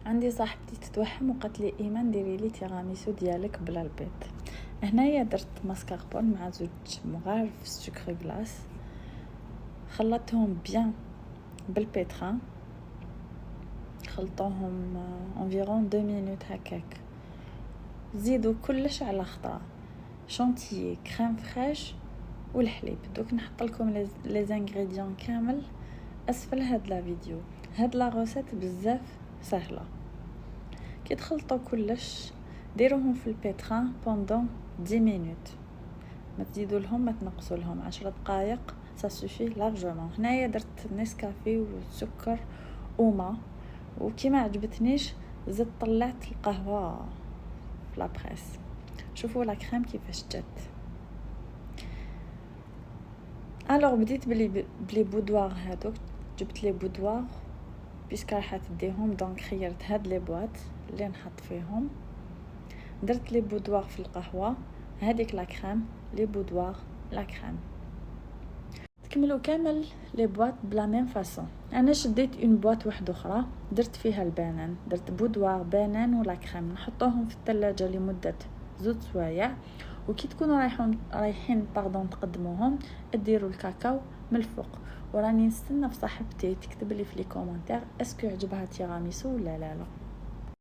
عندي صاحبتي تتوهم وقالت لي ايمان ديري لي تيراميسو ديالك بلا البيض. هنايا درت ماسكاربون مع زوج مغارف سكر غلاس، خلطتهم بيان بالبيتران، خلطوهم انفيرون 2 مينوت هكاك. زيدوا كلش على خطره، شونتيي، كريم فريش والحليب. دوك نحط لكم لي زانغريديون كامل اسفل هاد لا فيديو. هاد لا روسيت بزاف سهله. كي تخلطوا كلش ديروهم في البيتران بوندون 10 مينوت، ما تزيدوا لهم ما تنقصوا لهم 10 دقائق سا سوفي لارجومون. هنايا درت نسكافي وسكر وما، وكيما عجبتنيش زدت طلعت القهوه في لابريس. شوفوا لا كريم كيفاش جات. الوغ بديت بلي بودوار هادوك، جبت لي بودوار بيسك راح تديهم، دونك خيرت هاد لي بواط اللي نحط فيهم. درت لي بودوار في القهوه، هذيك لا كريم، لي بودوار، لا كريم. تكملوا كامل لي بواط بلا ميم فاصون. انا شديت اون بواط واحده اخرى درت فيها البنان، درت بودوار بنان ولا كريم، نحطوهم في الثلاجه لمده 2 سوايع. وكي تكونوا رايحين تقدموهم، ديروا الكاكاو من الفوق. وراني نستنى في صاحبتي تكتب لي في لي كومونتير اسكو عجبها تيراميسو ولا لا.